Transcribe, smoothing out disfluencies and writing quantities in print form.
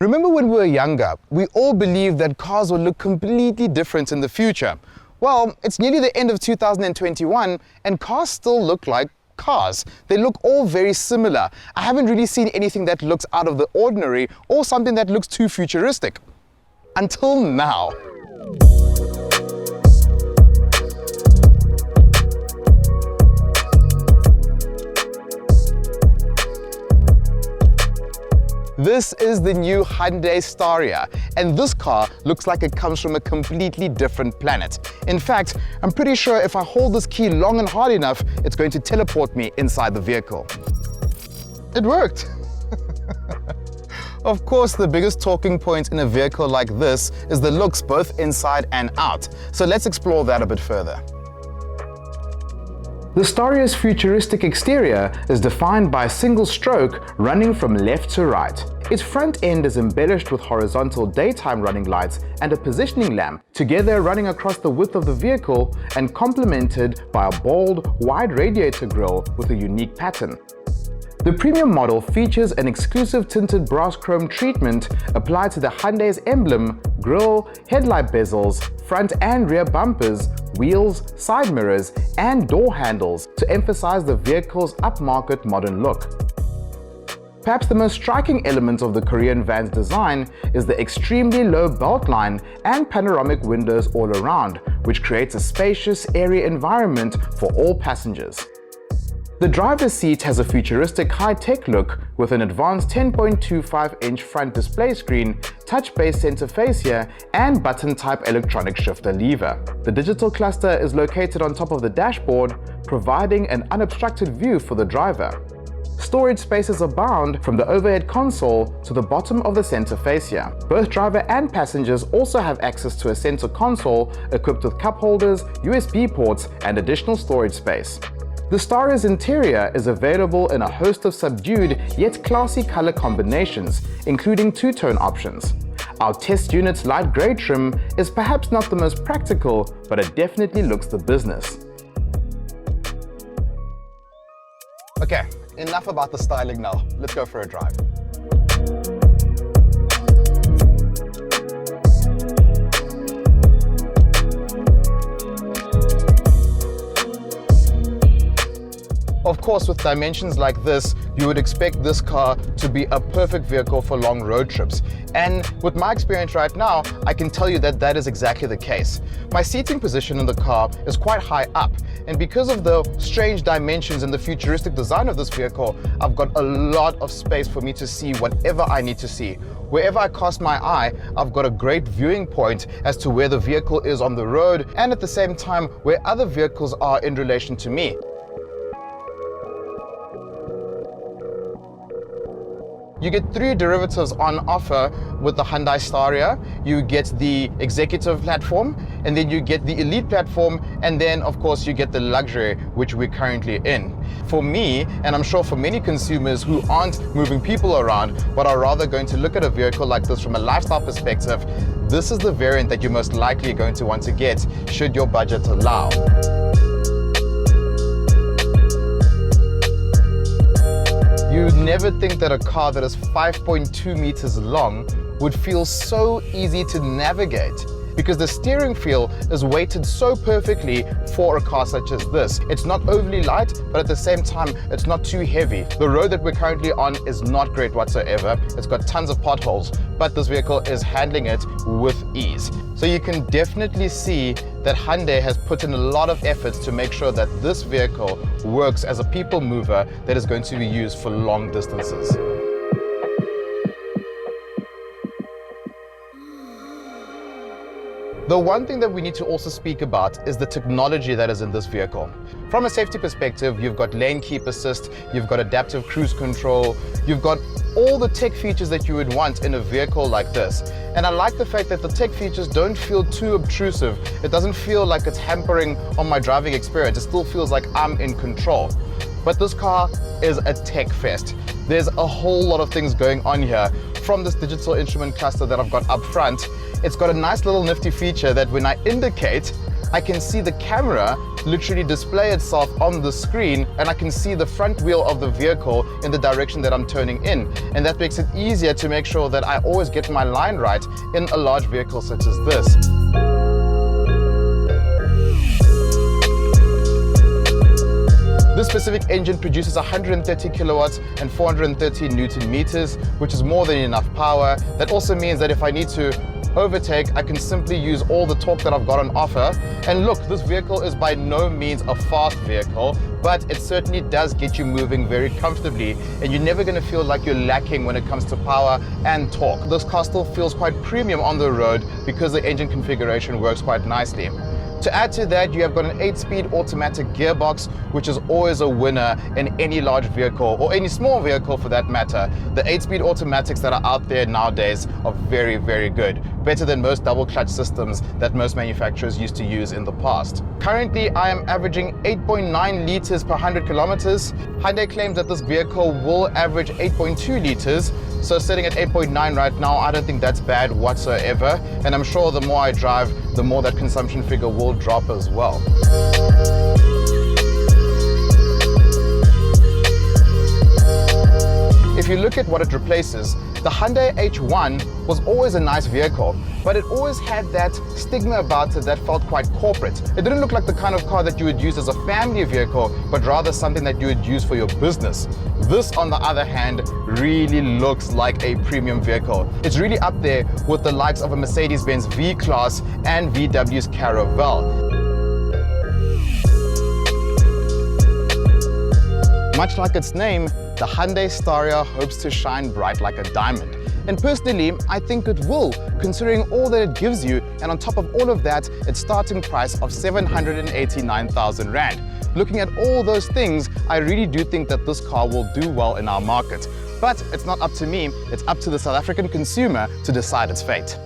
Remember when we were younger, we all believed that cars would look completely different in the future. Well, it's nearly the end of 2021 and cars still look like cars. They look all very similar. I haven't really seen anything that looks out of the ordinary or something that looks too futuristic. Until now. This is the new Hyundai Staria, and this car looks like it comes from a completely different planet. In fact, I'm pretty sure if I hold this key long and hard enough, it's going to teleport me inside the vehicle. It worked! Of course, the biggest talking point in a vehicle like this is the looks both inside and out, so let's explore that a bit further. The Staria's futuristic exterior is defined by a single stroke running from left to right. Its front end is embellished with horizontal daytime running lights and a positioning lamp, together running across the width of the vehicle and complemented by a bold, wide radiator grille with a unique pattern. The premium model features an exclusive tinted brass chrome treatment applied to the Hyundai's emblem, grille, headlight bezels, front and rear bumpers, wheels, side mirrors, and door handles to emphasize the vehicle's upmarket modern look. Perhaps the most striking element of the Korean van's design is the extremely low beltline and panoramic windows all around, which creates a spacious, airy environment for all passengers. The driver's seat has a futuristic high-tech look with an advanced 10.25-inch front display screen, touch-based center fascia, and button-type electronic shifter lever. The digital cluster is located on top of the dashboard, providing an unobstructed view for the driver. Storage spaces abound from the overhead console to the bottom of the center fascia. Both driver and passengers also have access to a center console equipped with cup holders, USB ports, and additional storage space. The Staria's interior is available in a host of subdued yet classy color combinations, including two-tone options. Our test unit's light grey trim is perhaps not the most practical, but it definitely looks the business. Okay, enough about the styling now. Let's go for a drive. Of course, with dimensions like this, you would expect this car to be a perfect vehicle for long road trips. And with my experience right now, I can tell you that that is exactly the case. My seating position in the car is quite high up, and because of the strange dimensions and the futuristic design of this vehicle, I've got a lot of space for me to see whatever I need to see. Wherever I cast my eye, I've got a great viewing point as to where the vehicle is on the road, and at the same time, where other vehicles are in relation to me. You get three derivatives on offer with the Hyundai Staria. You get the executive platform, and then you get the elite platform, and then of course you get the luxury, which we're currently in. For me, and I'm sure for many consumers who aren't moving people around, but are rather going to look at a vehicle like this from a lifestyle perspective, this is the variant that you're most likely going to want to get, should your budget allow. You'd never think that a car that is 5.2 meters long would feel so easy to navigate, because the steering feel is weighted so perfectly for a car such as this. It's not overly light, but at the same time, it's not too heavy. The road that we're currently on is not great whatsoever. It's got tons of potholes, but this vehicle is handling it with ease. So you can definitely see that Hyundai has put in a lot of efforts to make sure that this vehicle works as a people mover that is going to be used for long distances. The one thing that we need to also speak about is the technology that is in this vehicle. From a safety perspective, you've got lane keep assist, you've got adaptive cruise control, you've got all the tech features that you would want in a vehicle like this. And I like the fact that the tech features don't feel too obtrusive. It doesn't feel like it's hampering on my driving experience. It still feels like I'm in control. But this car is a tech fest. There's a whole lot of things going on here. From this digital instrument cluster that I've got up front, it's got a nice little nifty feature that when I indicate, I can see the camera literally display itself on the screen, and I can see the front wheel of the vehicle in the direction that I'm turning in. And that makes it easier to make sure that I always get my line right in a large vehicle such as this. This specific engine produces 130 kilowatts and 430 Newton meters, which is more than enough power. That also means that if I need to overtake, I can simply use all the torque that I've got on offer. And look, this vehicle is by no means a fast vehicle, but it certainly does get you moving very comfortably, and you're never going to feel like you're lacking when it comes to power and torque. This car still feels quite premium on the road because the engine configuration works quite nicely. To add to that, you have got an 8-speed automatic gearbox, which is always a winner in any large vehicle, or any small vehicle for that matter. The 8-speed automatics that are out there nowadays are very, very good. Better than most double clutch systems that most manufacturers used to use in the past. Currently, I am averaging 8.9 liters per 100 kilometers. Hyundai claims that this vehicle will average 8.2 liters. So sitting at 8.9 right now, I don't think that's bad whatsoever. And I'm sure the more I drive, the more that consumption figure will drop as well. If you look at what it replaces, the Hyundai H1 was always a nice vehicle, but it always had that stigma about it that felt quite corporate. It didn't look like the kind of car that you would use as a family vehicle, but rather something that you would use for your business. This, on the other hand, really looks like a premium vehicle. It's really up there with the likes of a Mercedes-Benz V-Class and VW's Caravelle. Much like its name, the Hyundai Staria hopes to shine bright like a diamond. And personally, I think it will, considering all that it gives you, and on top of all of that, its starting price of 789,000 Rand. Looking at all those things, I really do think that this car will do well in our market. But it's not up to me, it's up to the South African consumer to decide its fate.